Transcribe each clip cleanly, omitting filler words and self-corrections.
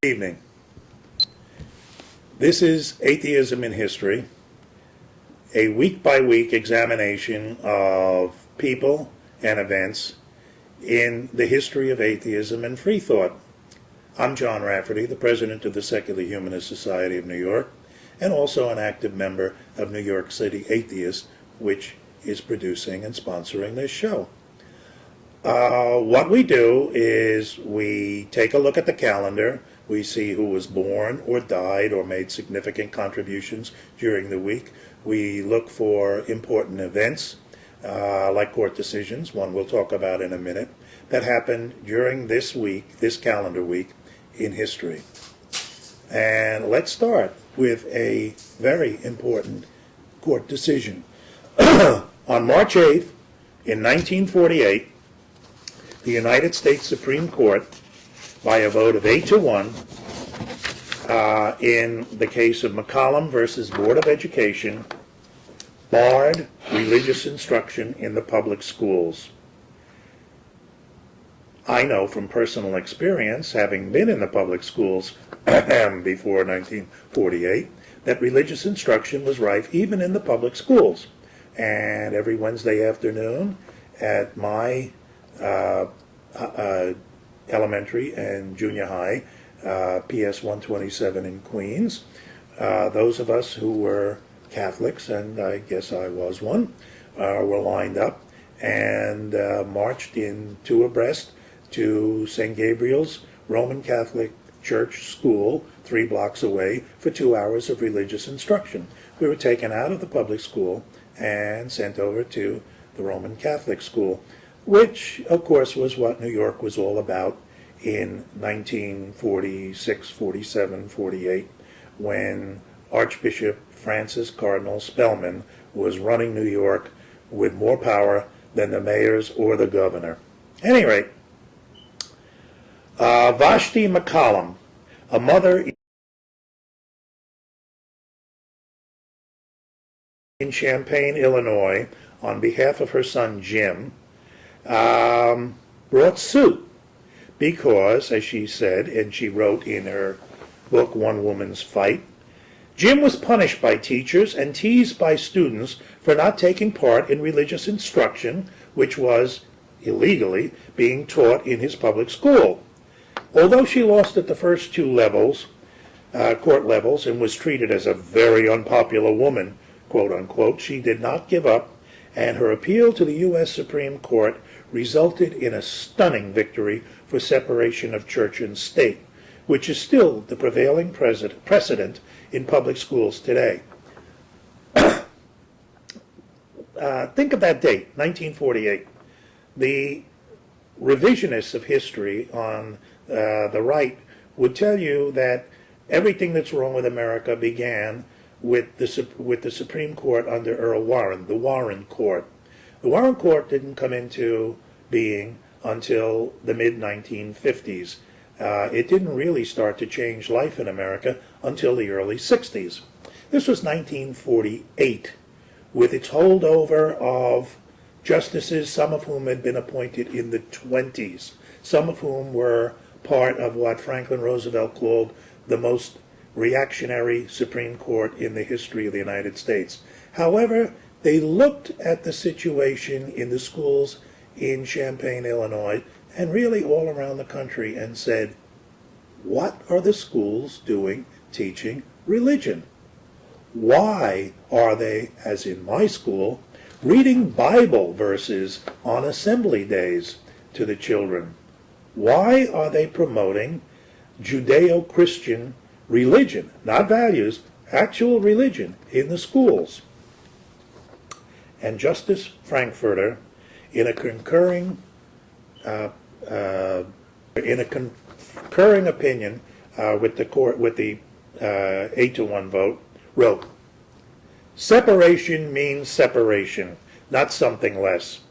Good evening. This is Atheism in History, a week-by-week examination of people and events in the history of atheism and free thought. I'm John Rafferty, the president of the Secular Humanist Society of New York, and also an active member of New York City ATHEISTS, which is producing and sponsoring this show. What we do is we take a look at the calendar. We see who was born or died or made significant contributions during the week. We look for important events, like court decisions, one we'll talk about in a minute, that happened during this week, this calendar week, in history. And let's start with a very important court decision. On March 8th, in 1948, the United States Supreme Court, by a vote of 8-1, in the case of McCollum versus Board of Education, barred religious instruction in the public schools. I know from personal experience, having been in the public schools before 1948, that religious instruction was rife even in the public schools. And every Wednesday afternoon at my elementary and junior high, PS 127 in Queens, those of us who were Catholics, and I guess I was one, were lined up and marched in two abreast to St. Gabriel's Roman Catholic Church School, 3 blocks away, for 2 hours of religious instruction. We were taken out of the public school and sent over to the Roman Catholic school, which, of course, was what New York was all about in 1946, 47, 48, when Archbishop Francis Cardinal Spellman was running New York with more power than the mayors or the governor. At any rate, Vashti McCollum, a mother in Champaign, Illinois, on behalf of her son Jim, brought suit because, as she said, and she wrote in her book, One Woman's Fight, Jim was punished by teachers and teased by students for not taking part in religious instruction, which was illegally being taught in his public school. Although she lost at the first 2 levels, court levels, and was treated as a very unpopular woman, quote unquote, she did not give up, and her appeal to the U.S. Supreme Court resulted in a stunning victory for separation of church and state, which is still the prevailing precedent in public schools today. Think of that date, 1948. The revisionists of history on the right would tell you that everything that's wrong with America began with the Supreme Court under Earl Warren, the Warren Court. The Warren Court didn't come into being until the mid-1950s. It didn't really start to change life in America until the early 60s. This was 1948, with its holdover of justices, some of whom had been appointed in the 20s, some of whom were part of what Franklin Roosevelt called the most reactionary Supreme Court in the history of the United States. However, they looked at the situation in the schools in Champaign, Illinois, and really all around the country and said, what are the schools doing teaching religion? Why are they, as in my school, reading Bible verses on assembly days to the children? Why are they promoting Judeo-Christian religion, not values, actual religion in the schools? And Justice Frankfurter, in a concurring opinion with the court, with the 8-1 vote, wrote, "Separation means separation, not something less.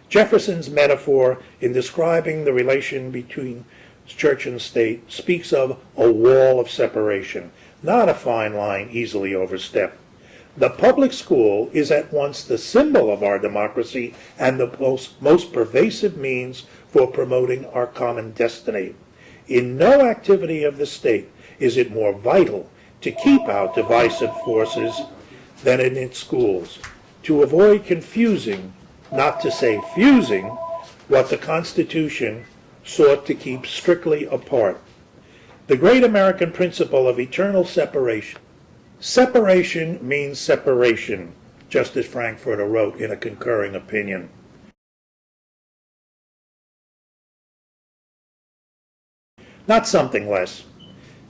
Jefferson's metaphor in describing the relation between church and state speaks of a wall of separation, not a fine line easily overstepped. The public school is at once the symbol of our democracy and the most pervasive means for promoting our common destiny. In no activity of the state is it more vital to keep out divisive forces than in its schools, to avoid confusing, not to say fusing, what the Constitution sought to keep strictly apart. The great American principle of eternal separation. Separation means separation, Justice Frankfurter wrote in a concurring opinion. Not something less.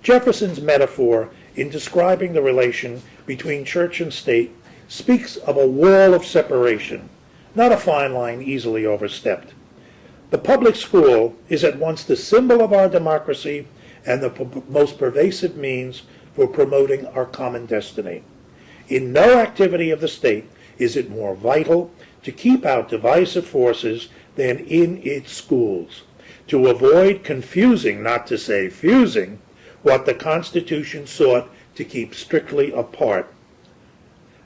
Jefferson's metaphor in describing the relation between church and state speaks of a wall of separation, not a fine line easily overstepped. The public school is at once the symbol of our democracy and the most pervasive means for promoting our common destiny. In no activity of the state is it more vital to keep out divisive forces than in its schools, to avoid confusing, not to say fusing, what the Constitution sought to keep strictly apart.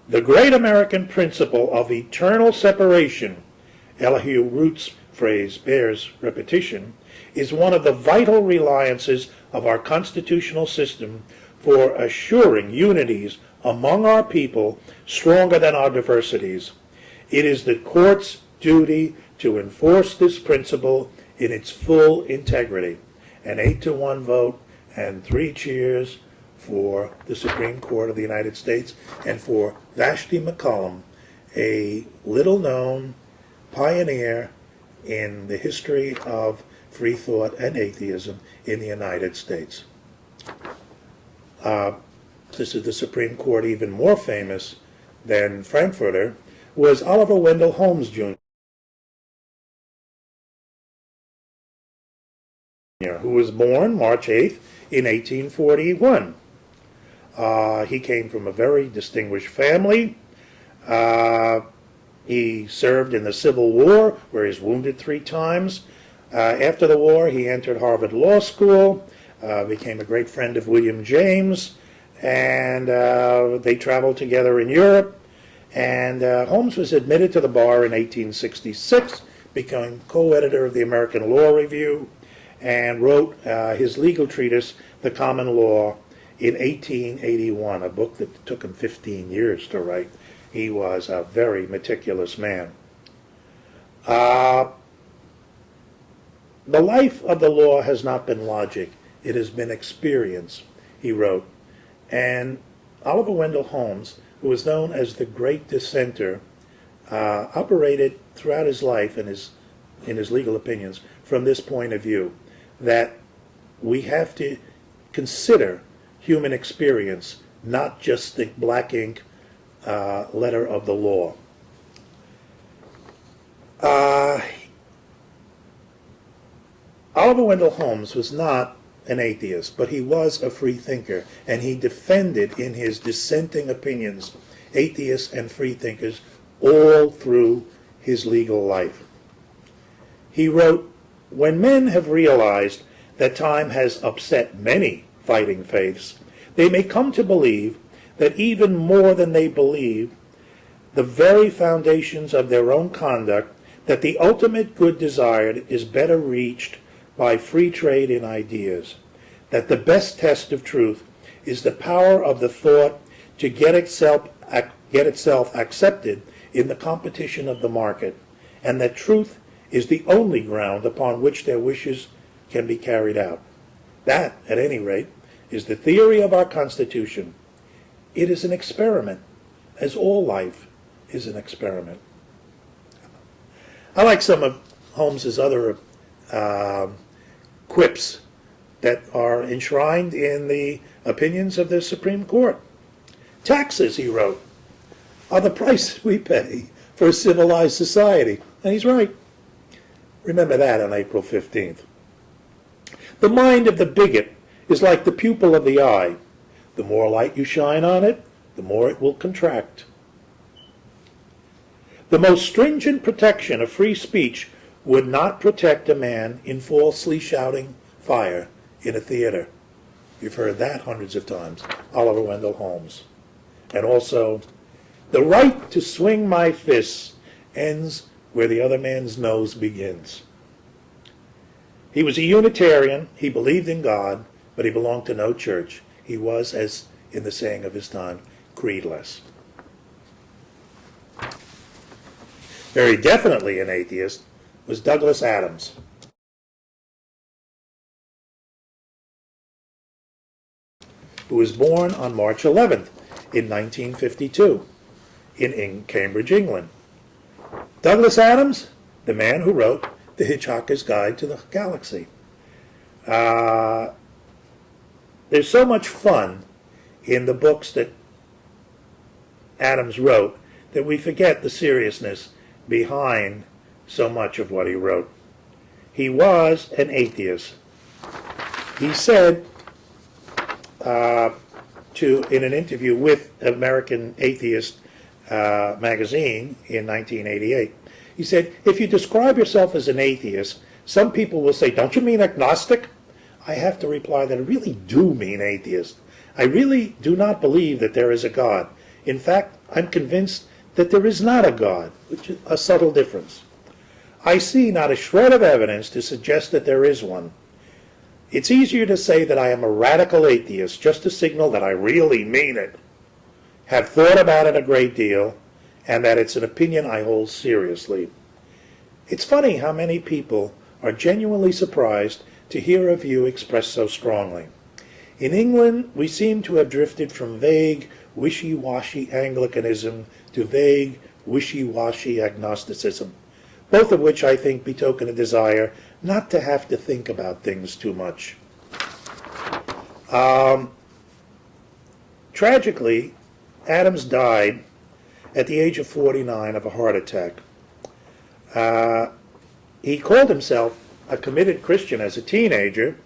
The great American principle of eternal separation, Elihu Root's phrase bears repetition, is one of the vital reliances of our constitutional system for assuring unities among our people stronger than our diversities. It is the court's duty to enforce this principle in its full integrity. An 8-1 vote and 3 cheers for the Supreme Court of the United States and for Vashti McCollum, a little-known pioneer in the history of free thought and atheism in the United States. This is the Supreme Court, even more famous than Frankfurter, was Oliver Wendell Holmes Jr., who was born March 8th in 1841. He came from a very distinguished family. He served in the Civil War, where he was wounded 3 times. After the war, he entered Harvard Law School, became a great friend of William James, and they traveled together in Europe. And Holmes was admitted to the bar in 1866, became co-editor of the American Law Review, and wrote his legal treatise, The Common Law, in 1881, a book that took him 15 years to write. He was a very meticulous man. The life of the law has not been logic. It has been experience, he wrote. And Oliver Wendell Holmes, who was known as the Great Dissenter, operated throughout his life in his legal opinions from this point of view, that we have to consider human experience, not just the black ink letter of the law. Oliver Wendell Holmes was not an atheist, but he was a free thinker, and he defended in his dissenting opinions atheists and free thinkers all through his legal life. He wrote, "When men have realized that time has upset many fighting faiths, they may come to believe that even more than they believe, the very foundations of their own conduct, that the ultimate good desired is better reached by free trade in ideas, that the best test of truth is the power of the thought to get itself accepted in the competition of the market, and that truth is the only ground upon which their wishes can be carried out. That, at any rate, is the theory of our Constitution. It is an experiment, as all life is an experiment." I like some of Holmes's other quips that are enshrined in the opinions of the Supreme Court. "Taxes," he wrote, "are the price we pay for a civilized society." And he's right. Remember that on April 15th. "The mind of the bigot is like the pupil of the eye. The more light you shine on it, the more it will contract." "The most stringent protection of free speech would not protect a man in falsely shouting fire in a theater." You've heard that hundreds of times. Oliver Wendell Holmes. And also, "The right to swing my fists ends where the other man's nose begins." He was a Unitarian. He believed in God, but he belonged to no church. He was, as in the saying of his time, creedless. Very definitely an atheist was Douglas Adams. Who was born on March 11th in 1952 in Cambridge, England. Douglas Adams, the man who wrote The Hitchhiker's Guide to the Galaxy. There's so much fun in the books that Adams wrote that we forget the seriousness behind so much of what he wrote. He was an atheist. He said in an interview with American Atheist magazine in 1988, he said, if you describe yourself as an atheist, some people will say, don't you mean agnostic? I have to reply that I really do mean atheist. I really do not believe that there is a God. In fact, I'm convinced that there is not a God, which is a subtle difference. I see not a shred of evidence to suggest that there is one. It's easier to say that I am a radical atheist just to signal that I really mean it, have thought about it a great deal, and that it's an opinion I hold seriously. It's funny how many people are genuinely surprised to hear a view expressed so strongly. In England, we seem to have drifted from vague, wishy-washy Anglicanism to vague, wishy-washy agnosticism, both of which I think betoken a desire not to have to think about things too much. Tragically, Adams died at the age of 49 of a heart attack. He called himself a committed Christian as a teenager,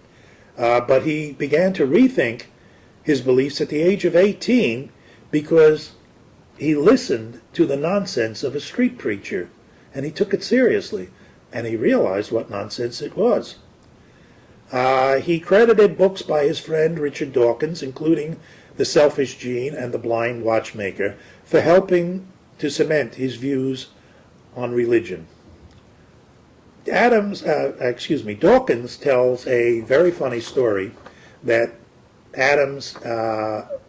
but he began to rethink his beliefs at the age of 18 because he listened to the nonsense of a street preacher, and he took it seriously, and he realized what nonsense it was. He credited books by his friend Richard Dawkins, including The Selfish Gene and The Blind Watchmaker, for helping to cement his views on religion. Dawkins tells a very funny story that Adams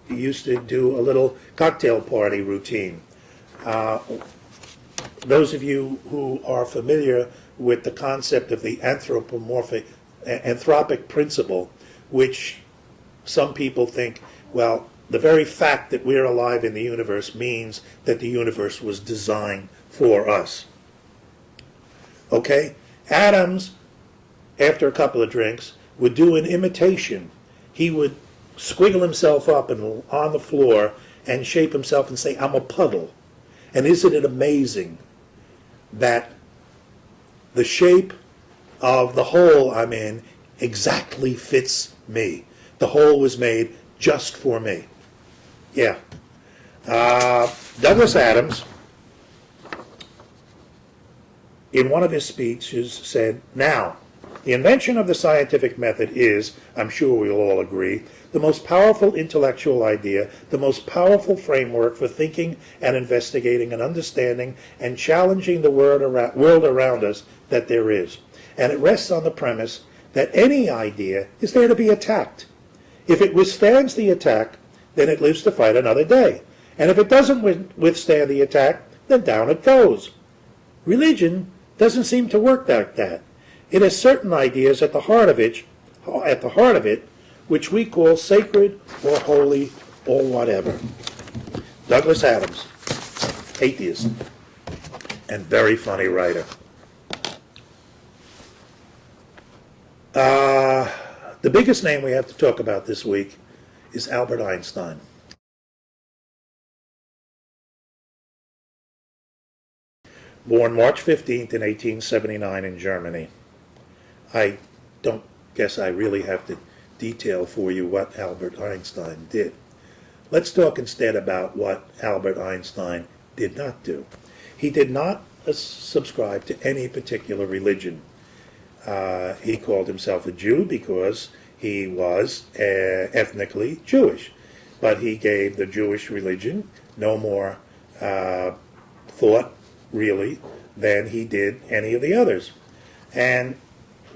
used to do a little cocktail party routine. Those of you who are familiar with the concept of the anthropic principle, which some people think, well, the very fact that we're alive in the universe means that the universe was designed for us. Okay? Adams, after a couple of drinks, would do an imitation. He would squiggle himself up and on the floor and shape himself and say, I'm a puddle. And isn't it amazing that the shape of the hole I'm in exactly fits me? The hole was made just for me. Yeah. Douglas Adams, in one of his speeches, said, now, the invention of the scientific method is, I'm sure we'll all agree, the most powerful intellectual idea, the most powerful framework for thinking and investigating and understanding and challenging the world around us that there is. And it rests on the premise that any idea is there to be attacked. If it withstands the attack, then it lives to fight another day. And if it doesn't withstand the attack, then down it goes. Religion doesn't seem to work like that. It has certain ideas at the heart of it, which we call sacred or holy or whatever. Douglas Adams, atheist, and very funny writer. The biggest name we have to talk about this week is Albert Einstein. Born March 15th in 1879 in Germany. I don't guess I really have to detail for you what Albert Einstein did. Let's talk instead about what Albert Einstein did not do. He did not subscribe to any particular religion. He called himself a Jew because he was ethnically Jewish, but he gave the Jewish religion no more thought, really, than he did any of the others. And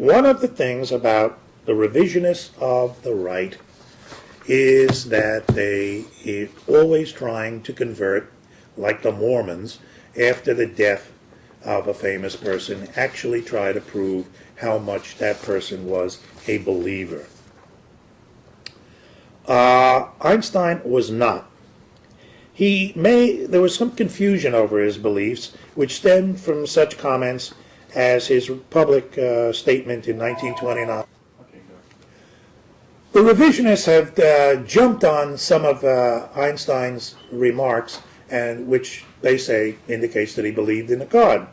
One of the things about the revisionists of the right is that they are always trying to convert, like the Mormons, after the death of a famous person, actually try to prove how much that person was a believer. Einstein was not. There was some confusion over his beliefs, which stemmed from such comments as his public statement in 1929. The revisionists have jumped on some of Einstein's remarks, and which they say indicates that he believed in a God.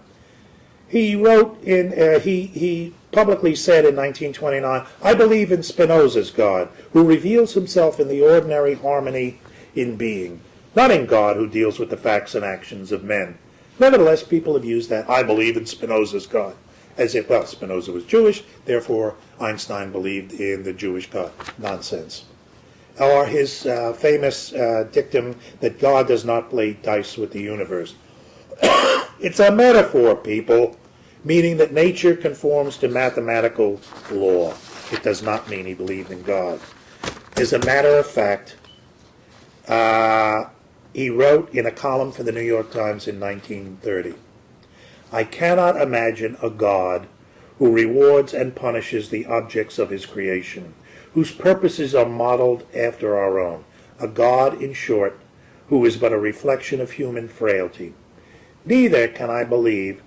He wrote he publicly said in 1929, "I believe in Spinoza's God, who reveals himself in the ordinary harmony in being, not in God who deals with the facts and actions of men." Nevertheless, people have used that, "I believe in Spinoza's God," as if, well, Spinoza was Jewish, therefore Einstein believed in the Jewish God. Nonsense. Or his famous dictum that God does not play dice with the universe. It's a metaphor, people, meaning that nature conforms to mathematical law. It does not mean he believed in God. As a matter of fact, he wrote in a column for the New York Times in 1930, "I cannot imagine a God who rewards and punishes the objects of his creation, whose purposes are modeled after our own. A God, in short, who is but a reflection of human frailty. Neither can I believe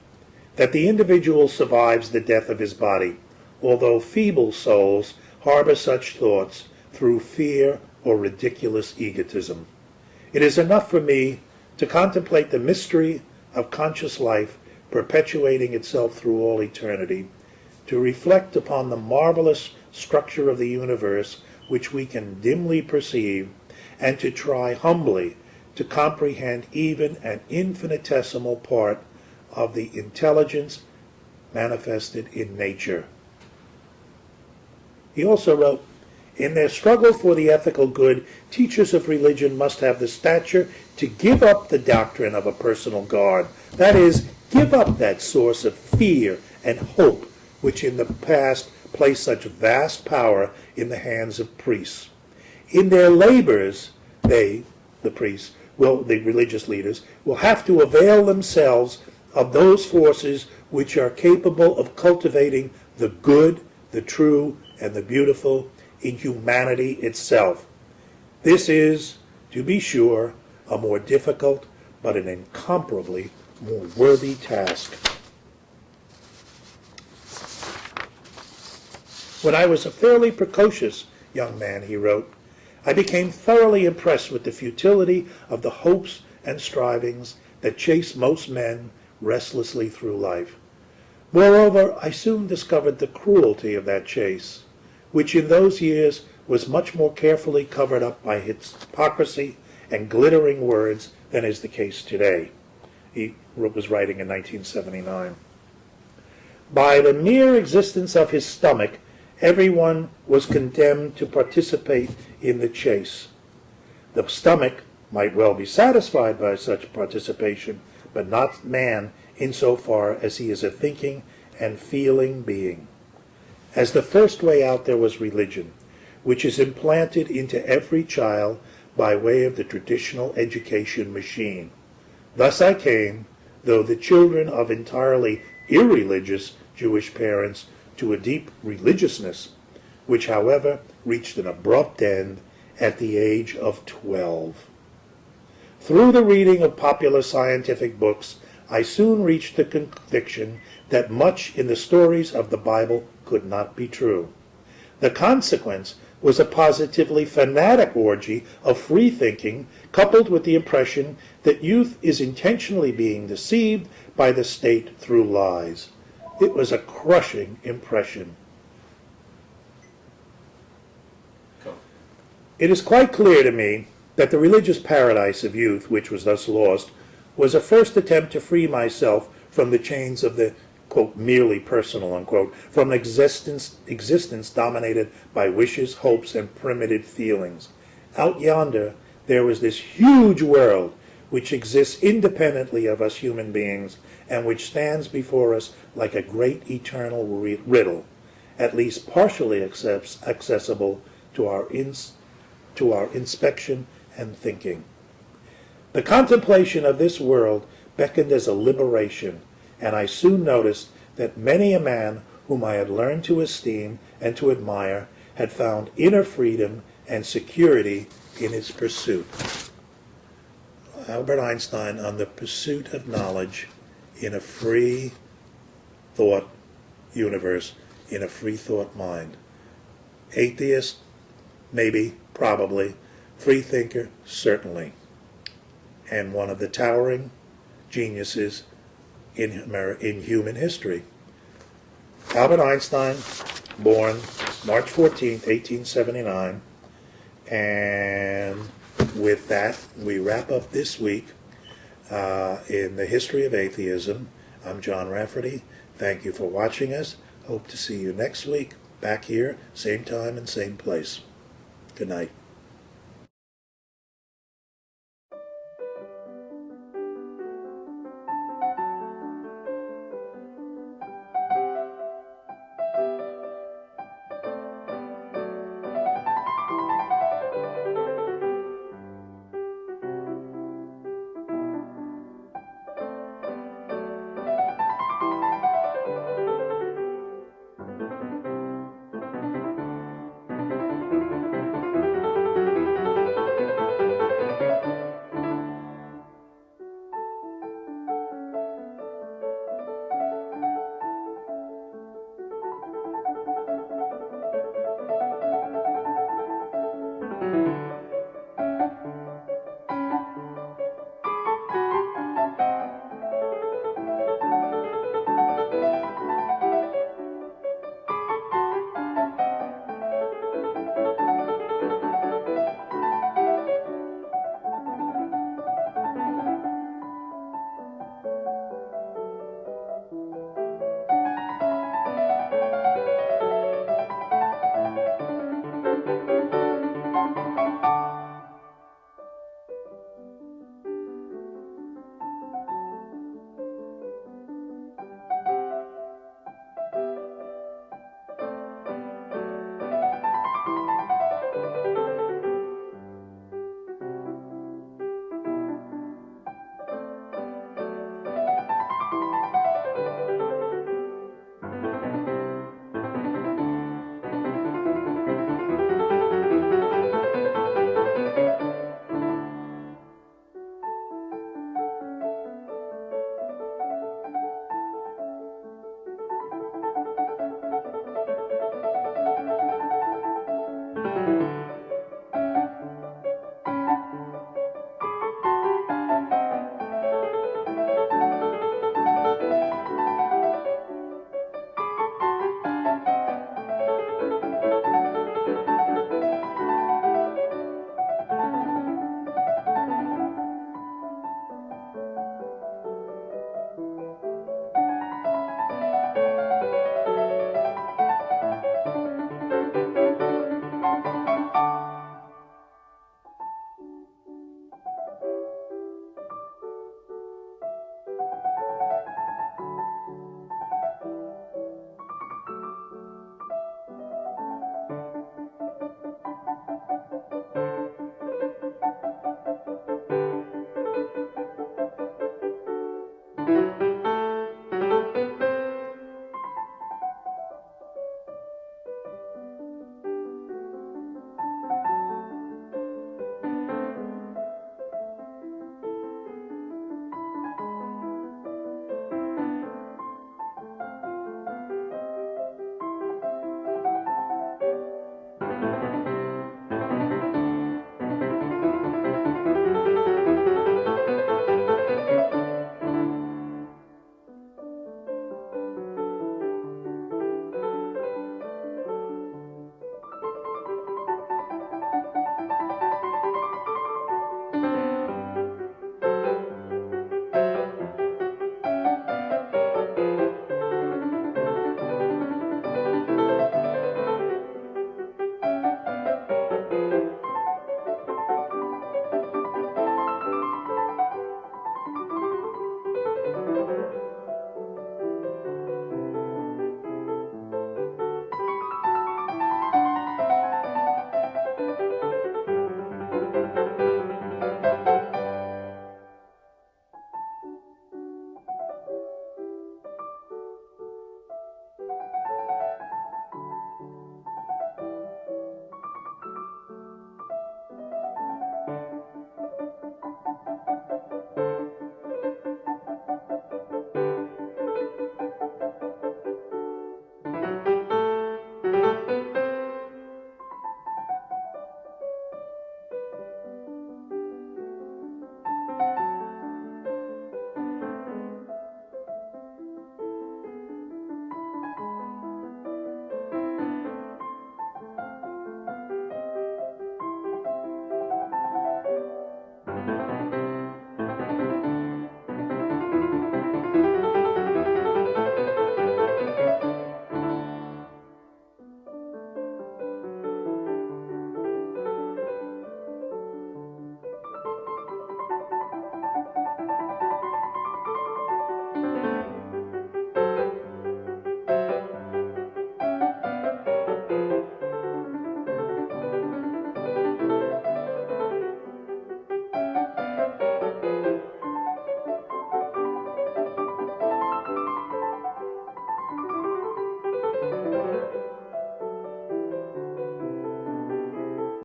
that the individual survives the death of his body, although feeble souls harbor such thoughts through fear or ridiculous egotism. It is enough for me to contemplate the mystery of conscious life perpetuating itself through all eternity, to reflect upon the marvelous structure of the universe which we can dimly perceive, and to try humbly to comprehend even an infinitesimal part of the intelligence manifested in nature." He also wrote, "In their struggle for the ethical good, teachers of religion must have the stature to give up the doctrine of a personal God, that is, give up that source of fear and hope which in the past placed such vast power in the hands of priests. In their labors, they, the priests, the religious leaders, will have to avail themselves of those forces which are capable of cultivating the good, the true, and the beautiful in humanity itself. This is, to be sure, a more difficult, but an incomparably more worthy task." "When I was a fairly precocious young man," he wrote, "I became thoroughly impressed with the futility of the hopes and strivings that chase most men restlessly through life. Moreover, I soon discovered the cruelty of that chase, which in those years was much more carefully covered up by hypocrisy and glittering words than is the case today." He was writing in 1979. By the mere existence of his stomach, everyone was condemned to participate in the chase. The stomach might well be satisfied by such participation, but not man insofar as he is a thinking and feeling being. As the first way out, there was religion, which is implanted into every child by way of the traditional education machine. Thus I came, though the children of entirely irreligious Jewish parents, to a deep religiousness, which, however, reached an abrupt end at the age of 12. Through the reading of popular scientific books, I soon reached the conviction that much in the stories of the Bible could not be true. The consequence was a positively fanatic orgy of free thinking, coupled with the impression that youth is intentionally being deceived by the state through lies. It was a crushing impression. It is quite clear to me that the religious paradise of youth, which was thus lost, was a first attempt to free myself from the chains of the, quote, merely personal, unquote, from existence dominated by wishes, hopes, and primitive feelings. Out yonder, there was this huge world which exists independently of us human beings and which stands before us like a great eternal riddle. at least partially accessible to our inspection and thinking. The contemplation of this world beckoned as a liberation, and I soon noticed that many a man whom I had learned to esteem and to admire had found inner freedom and security in his pursuit. Albert Einstein on the pursuit of knowledge in a free thought universe, in a free thought mind. Atheist? Maybe, probably. Free thinker? Certainly. And one of the towering geniuses in human history. Albert Einstein, born March 14th, 1879, and with that, we wrap up this week in the history of atheism. I'm John Rafferty. Thank you for watching us. Hope to see you next week, back here, same time and same place. Good night.